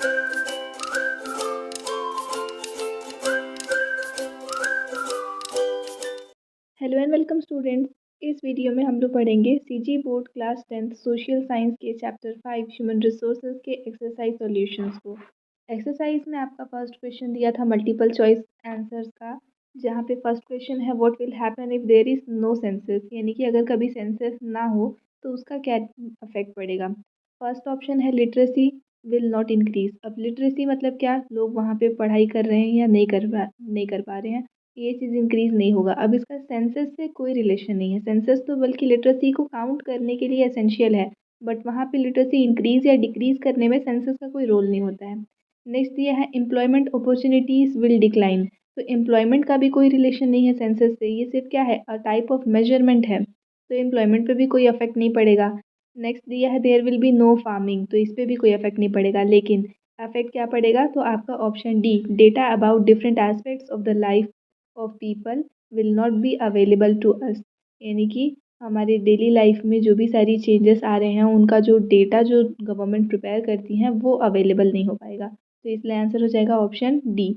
Hello and welcome students. इस video में हम लोग पढ़ेंगे CG board class 10th social science के चैप्टर 5 ह्यूमन रिसोर्सेज के एक्सरसाइज सॉल्यूशंस को। एक्सरसाइज में आपका फर्स्ट क्वेश्चन दिया था मल्टीपल चॉइस आंसर्स का, जहाँ पे फर्स्ट क्वेश्चन है what will happen if there is no census, यानी कि अगर कभी सेंसस ना हो तो उसका क्या इफेक्ट पड़ेगा। फर्स्ट ऑप्शन है लिटरेसी विल नॉट इंक्रीज। अब लिटरेसी मतलब क्या, लोग वहाँ पे पढ़ाई कर रहे हैं या नहीं कर पा रहे हैं, ये चीज़ इंक्रीज़ नहीं होगा। अब इसका सेंसस से कोई रिलेशन नहीं है, सेंसस तो बल्कि लिटरेसी को काउंट करने के लिए एसेंशियल है, बट वहाँ पे लिटरेसी इंक्रीज़ या डिक्रीज़ करने में सेंसस का कोई रोल नहीं होता है। नेक्स्ट दिया है एम्प्लॉयमेंट अपॉर्चुनिटीज़ विल डिक्लाइन। तो एम्प्लॉयमेंट का भी कोई रिलेशन नहीं है सेंसस से, ये सिर्फ क्या है, अ टाइप ऑफ मेजरमेंट है, तो एम्प्लॉयमेंट पे भी कोई अफेक्ट नहीं पड़ेगा। नेक्स्ट दिया है there will be no farming, तो इस पर भी कोई अफेक्ट नहीं पड़ेगा, लेकिन अफेक्ट क्या पड़ेगा, तो आपका option D, data about different aspects of the life of people will not be available to us. यानी कि हमारे डेली लाइफ में जो भी सारी चेंजेस आ रहे हैं उनका जो डेटा जो गवर्नमेंट प्रिपेयर करती हैं वो अवेलेबल नहीं हो पाएगा, तो इसलिए आंसर हो जाएगा ऑप्शन डी।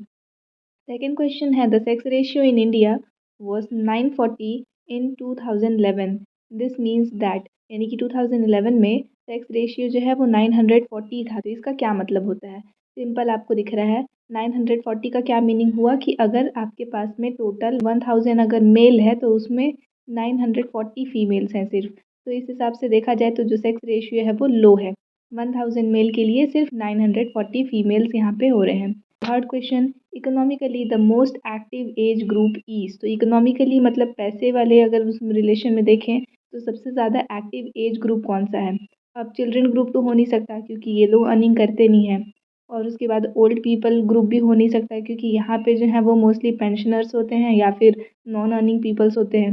सेकेंड क्वेश्चन है the sex ratio in India was 940 in 2011। This means that, यानी कि 2011 में सेक्स रेशियो जो है वो 940 था, तो इसका क्या मतलब होता है। सिंपल आपको दिख रहा है, 940 का क्या मीनिंग हुआ कि अगर आपके पास में टोटल 1000 अगर मेल है तो उसमें 940 फीमेल्स हैं सिर्फ, तो इस हिसाब से देखा जाए तो जो सेक्स रेशियो है वो लो है। 1000 मेल के लिए सिर्फ 940 फीमेल्स यहाँ पे हो रहे हैं। Third question, economically the most active age group is. तो इकोनॉमिकली मतलब पैसे वाले अगर उस रिलेशन में देखें तो सबसे ज़्यादा एक्टिव एज ग्रुप कौन सा है। अब चिल्ड्रन ग्रुप तो हो नहीं सकता क्योंकि ये लोग अर्निंग करते नहीं हैं, और उसके बाद ओल्ड पीपल ग्रुप भी हो नहीं सकता क्योंकि यहाँ पे जो है वो मोस्टली पेंशनर्स होते हैं या फिर नॉन अर्निंग पीपल्स होते हैं।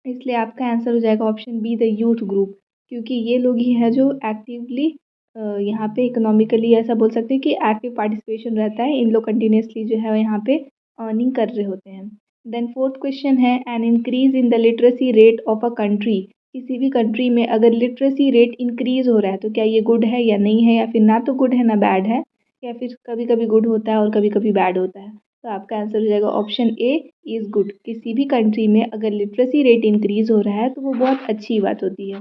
इसलिए आपका आंसर हो जाएगा option B, the youth group, क्योंकि ये लोग ही हैं जो एक्टिवली यहाँ पे इकोनॉमिकली ऐसा बोल सकते हैं कि एक्टिव पार्टिसिपेशन रहता है, इन लोग कंटिन्यूसली जो है यहाँ पे अर्निंग कर रहे होते हैं। देन फोर्थ क्वेश्चन है an increase in the literacy rate of a country. किसी भी कंट्री में अगर लिटरेसी रेट इंक्रीज हो रहा है तो क्या ये गुड है या नहीं है, या फिर ना तो गुड है ना बैड है, या फिर कभी कभी गुड होता है और कभी कभी बैड होता है। तो आपका आंसर हो जाएगा ऑप्शन ए इज़ गुड। किसी भी कंट्री में अगर लिटरेसी रेट इंक्रीज हो रहा है तो वो बहुत अच्छी बात होती है।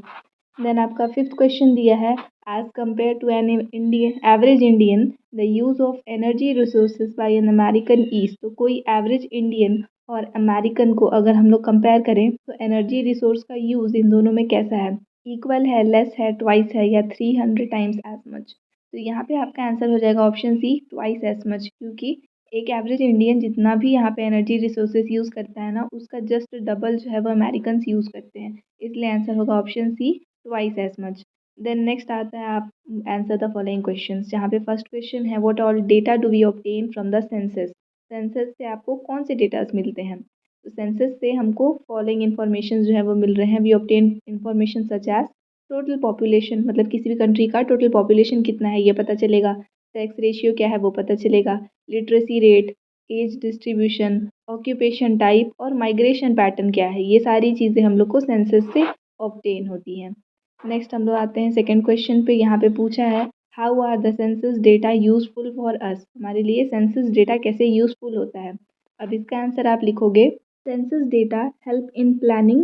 देन आपका फिफ्थ क्वेश्चन दिया है as compared to an Indian average Indian the use of energy resources by an American east. तो कोई एवरेज इंडियन और अमेरिकन को अगर हम लोग कंपेयर करें तो एनर्जी रिसोर्स का यूज़ इन दोनों में कैसा है, इक्वल है, लेस है, ट्वाइस है, या 300 टाइम्स एज मच। तो यहाँ पे आपका आंसर हो जाएगा option C, twice as much, क्योंकि एक एवरेज इंडियन जितना भी यहाँ पे एनर्जी रिसोर्सेज यूज़ करता है ना उसका जस्ट डबल जो है वो अमेरिकन यूज़ करते हैं, इसलिए आंसर होगा option C, twice as much. Then next आता है आप आंसर द फॉलोइंग क्वेश्चंस, जहाँ पे फर्स्ट क्वेश्चन है what all data do we obtain from the census. Census से आपको कौन से डेटास मिलते हैं, तो सेंसस से हमको फॉलोइंग इन्फॉर्मेशन जो है वो मिल रहे हैं। We obtain information such as total population, मतलब किसी भी कंट्री का टोटल पॉपुलेशन कितना है ये पता चलेगा, सेक्स रेशियो क्या है वो पता चलेगा, literacy rate, age distribution, occupation type और माइग्रेशन पैटर्न क्या है, ये सारी चीज़ें हम लोग को सेंसस से ऑब्टेन होती हैं। नेक्स्ट हम लोग आते हैं सेकंड क्वेश्चन पे, यहाँ पे पूछा है how are the census data useful for us. हमारे लिए सेंसस डेटा कैसे यूजफुल होता है। अब इसका आंसर आप लिखोगे, census data help in planning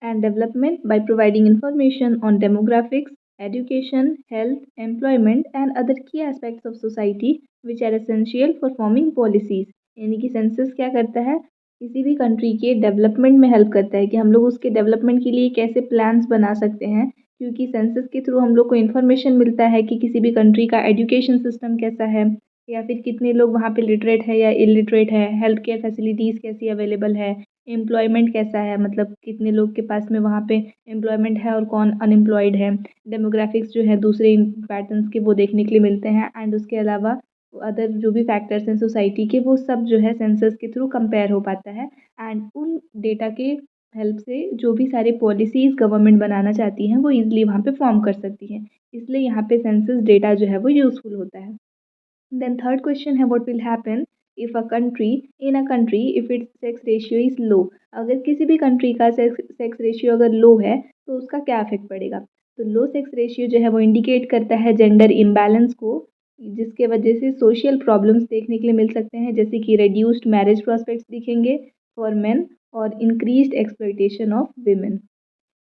and development by providing information on demographics, education, health, employment, and other key aspects of society which are essential for forming policies। यानी कि census क्या करता है, किसी भी कंट्री के डेवलपमेंट में हेल्प करता है कि हम लोग उसके डेवलपमेंट के लिए कैसे प्लान्स बना सकते हैं, क्योंकि सेंसस के थ्रू हम लोग को इन्फॉर्मेशन मिलता है कि किसी भी कंट्री का एजुकेशन सिस्टम कैसा है, या फिर कितने लोग वहाँ पे लिटरेट है या इलिटरेट है, हेल्थ केयर फैसिलिटीज़ कैसी अवेलेबल है, एम्प्लॉयमेंट कैसा है, मतलब कितने लोग के पास में वहाँ पे एम्प्लॉयमेंट है और कौन अनएम्प्लॉयड है, डेमोग्राफिक्स जो है दूसरे पैटर्न्स के वो देखने के लिए मिलते हैं, एंड उसके अलावा अदर जो भी फैक्टर्स हैं सोसाइटी के वो सब जो है सेंसस के थ्रू कंपेयर हो पाता है, एंड उन डेटा के हेल्प से जो भी सारे पॉलिसीज़ गवर्नमेंट बनाना चाहती हैं वो ईजिली वहाँ पे फॉर्म कर सकती हैं, इसलिए यहाँ पे सेंसस डेटा जो है वो यूज़फुल होता है। देन थर्ड क्वेश्चन है what will happen if a country if it's sex ratio is low. अगर किसी भी कंट्री का सेक्स रेशियो अगर लो है तो उसका क्या इफेक्ट पड़ेगा। तो लो सेक्स रेशियो जो है वो इंडिकेट करता है जेंडर इम्बैलेंस को, जिसके वजह से सोशल प्रॉब्लम्स देखने के लिए मिल सकते हैं, जैसे कि रिड्यूस्ड मैरिज प्रॉस्पेक्ट्स दिखेंगे फॉर मेन और increased exploitation of women.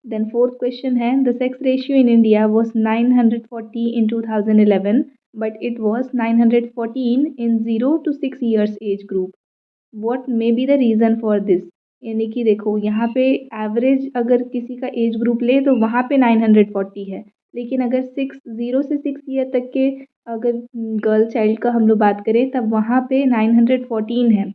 Then fourth question है, the sex ratio in India was 940 in 2011 but it was 914 in 0 to 6 years age group. What may be the reason for this. यानी कि देखो यहाँ पे average अगर किसी का एज ग्रुप ले तो वहाँ पे 940 है, लेकिन अगर 0 से 6 ईयर तक के अगर गर्ल चाइल्ड का हम लोग बात करें तब वहाँ पे 914 है।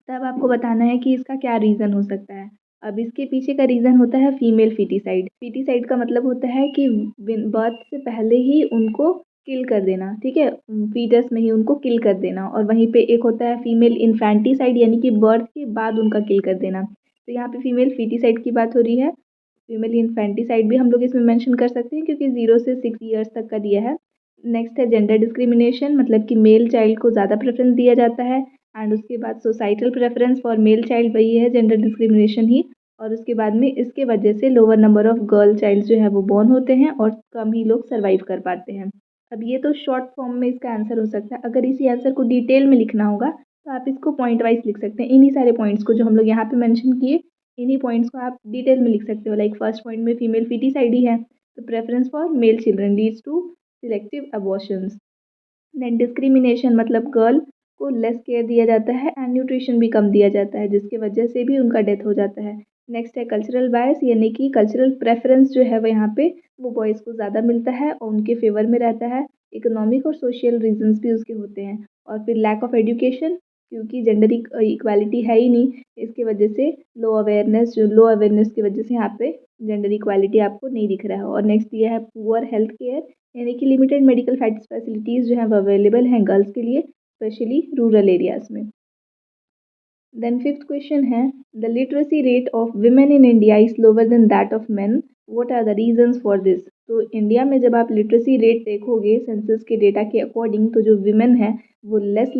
तब आपको बताना है कि इसका क्या रीज़न हो सकता है। अब इसके पीछे का रीज़न होता है फीमेल फीटिसाइड। फीटिसाइड का मतलब होता है कि बर्थ से पहले ही उनको किल कर देना, ठीक है, फीटस में ही उनको किल कर देना। और वहीं पे एक होता है फीमेल इन्फेंटिसाइड, यानी कि बर्थ के बाद उनका किल कर देना। तो यहाँ पे फीमेल फीटिसाइड की बात हो रही है। फीमेल इन्फेंटिसाइड भी हम लोग इसमें मेंशन कर सकते हैं क्योंकि 0 से 6 ईयर्स तक का दिया है। नेक्स्ट है जेंडर डिस्क्रिमिनेशन, मतलब कि मेल चाइल्ड को ज़्यादा प्रेफरेंस दिया जाता है। एंड उसके बाद societal preference for male child, वही है जेंडर डिस्क्रिमिनेशन ही। और उसके बाद में इसके वजह से lower number of girl child जो है वो बॉर्न होते हैं और कम ही लोग सर्वाइव कर पाते हैं। अब ये तो शॉर्ट फॉर्म में इसका आंसर हो सकता है। अगर इसी आंसर को डिटेल में लिखना होगा तो आप इसको पॉइंट वाइज लिख सकते हैं। इन्हीं सारे पॉइंट्स को जो हम लोग यहाँ पे मेंशन किए, इन्हीं पॉइंट्स को आप डिटेल में लिख सकते हो। लाइक फर्स्ट पॉइंट में फीमेल फीटिसाइड ही है, तो preference for male children leads to selective abortions. Then discrimination, मतलब गर्ल को लेस केयर दिया जाता है एंड न्यूट्रिशन भी कम दिया जाता है, जिसके वजह से भी उनका डेथ हो जाता है। नेक्स्ट है कल्चरल बायस, यानी कि कल्चरल प्रेफरेंस जो है वो यहाँ पे वो बॉयज़ को ज़्यादा मिलता है और उनके फेवर में रहता है। इकोनॉमिक और सोशल रीजंस भी उसके होते हैं। और फिर लैक ऑफ एजुकेशन, क्योंकि जेंडर इक्वालिटी है ही नहीं, इसकी वजह से लो अवेयरनेस की वजह से यहाँ पे जेंडर इक्वालिटी आपको नहीं दिख रहा है। और नेक्स्ट ये है पुअर हेल्थ केयर, यानी कि लिमिटेड मेडिकल फैसिलिटीज़ जो हैं वो अवेलेबल हैं गर्ल्स के लिए, स्पेशली रूरल एरियाज़ में। देन फिफ्थ क्वेश्चन है, the literacy rate of women in India is lower than that of men, what are the reasons for this. तो इंडिया में जब आप लिटरेसी रेट देखोगे सेंसस के डेटा के अकॉर्डिंग, तो जो विमेन है वो लेस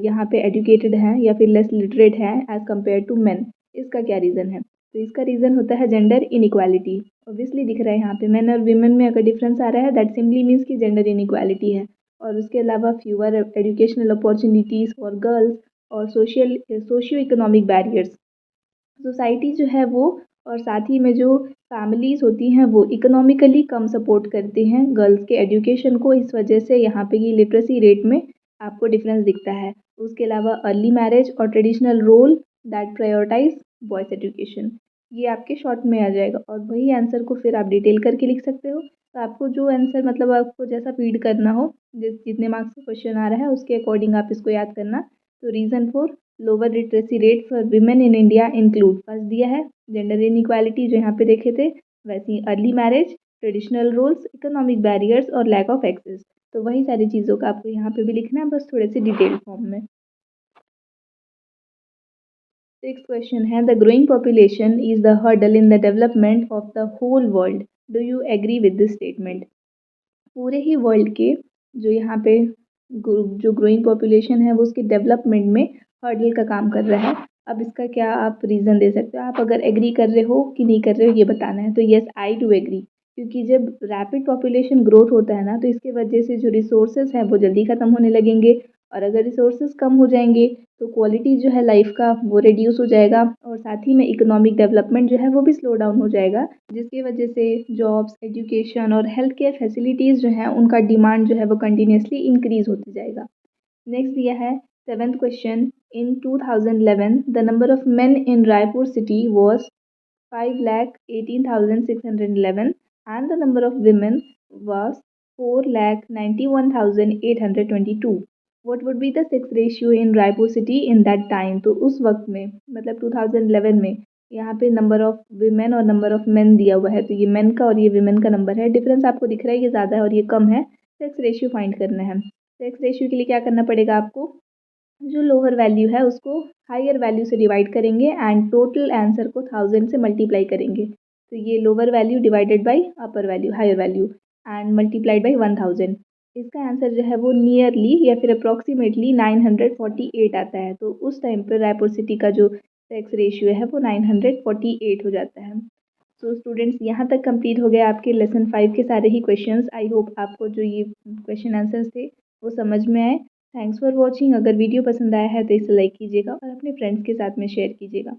यहाँ पे एजुकेटेड हैं या फिर लेस लिटरेट हैं एज़ कम्पेयर टू मेन। इसका क्या रीज़न है? तो इसका रीज़न होता है जेंडर इनइक्वालिटी। ऑब्वियसली दिख रहा है यहाँ पे मेन और विमेन में अगर डिफरेंस आ रहा है, दैट सिंपली मीन्स कि जेंडर इनइक्वालिटी है। और उसके अलावा fewer educational opportunities for girls और सोशियो इकोनॉमिक बैरियर्स। सोसाइटी जो है वो और साथ ही में जो फैमिलीज़ होती हैं वो इकोनॉमिकली कम सपोर्ट करती हैं गर्ल्स के एजुकेशन को, इस वजह से यहाँ पे ये लिटरेसी रेट में आपको डिफरेंस दिखता है। उसके अलावा अर्ली मैरिज और traditional role that prioritise boys education, ये आपके शॉर्ट में आ जाएगा। और वही आंसर को फिर आप डिटेल करके लिख सकते हो। तो आपको जो आंसर, मतलब आपको जैसा फीड करना हो, जितने मार्क्स का क्वेश्चन आ रहा है उसके अकॉर्डिंग आप इसको याद करना। तो reason for lower literacy rate for women in India include, first दिया है जेंडर इनइक्वालिटी जो यहाँ पे देखे थे, वैसे ही early marriage, traditional roles, economic barriers और लैक ऑफ एक्सेस। तो वही सारी चीज़ों का आपको यहाँ पे भी लिखना है, बस थोड़े से डिटेल फॉर्म में। सिक्स क्वेश्चन है, the growing population is the hurdle in the development of the whole world, do you agree with this statement. पूरे ही वर्ल्ड के जो यहाँ पे जो ग्रोइंग पॉपुलेशन है वो उसके डेवलपमेंट में हर्डल का काम कर रहा है। अब इसका क्या आप रीज़न दे सकते हो? आप अगर एग्री कर रहे हो कि नहीं कर रहे हो ये बताना है। तो येस, आई डू एग्री, क्योंकि जब रैपिड पॉपुलेशन ग्रोथ होता है ना, तो इसके वजह से जो रिसोर्सेज हैं वो जल्दी ख़त्म होने लगेंगे। और अगर रिसोर्सेज कम हो जाएंगे तो क्वालिटी जो है लाइफ का वो रिड्यूस हो जाएगा और साथ ही में इकोनॉमिक डेवलपमेंट जो है वो भी स्लो डाउन हो जाएगा, जिसकी वजह से जॉब्स, एजुकेशन और हेल्थ केयर फैसिलिटीज़ जो हैं उनका डिमांड जो है वो कंटिन्यूसली इंक्रीज होते जाएगा। नेक्स्ट दिया है seventh question, in 2011 the number of main in Raipur city was 5,18,611 and the number of women was 4,91,822. What would be the sex ratio in Raipur city in that time? तो उस वक्त में, मतलब 2011 में, यहाँ पे नंबर ऑफ विमेन और number of main दिया हुआ है। तो ये मेन का और ये विमेन का नंबर है, डिफरेंस आपको दिख रहा है, ये ज़्यादा है और ये कम है। सेक्स रेशियो फाइंड करना है। सेक्स रेशियो के लिए क्या करना पड़ेगा आपको? जो लोअर वैल्यू है उसको हायर वैल्यू से डिवाइड करेंगे एंड टोटल आंसर को 1000 से मल्टीप्लाई करेंगे। तो ये lower value divided by upper value, higher value, and multiplied by 1000। इसका आंसर जो है वो नियरली या फिर अप्रॉक्सीमेटली 948 आता है। तो उस टाइम पर रायपुर सिटी का जो सेक्स रेशियो है वो 948 हो जाता है। सो स्टूडेंट्स, यहाँ तक कंप्लीट हो गया आपके लेसन 5 के सारे ही क्वेश्चंस। आई होप आपको जो ये क्वेश्चन आंसर्स थे वो समझ में आए। Thanks for watching. अगर वीडियो पसंद आया है तो इसे लाइक कीजिएगा और अपने फ्रेंड्स के साथ में शेयर कीजिएगा।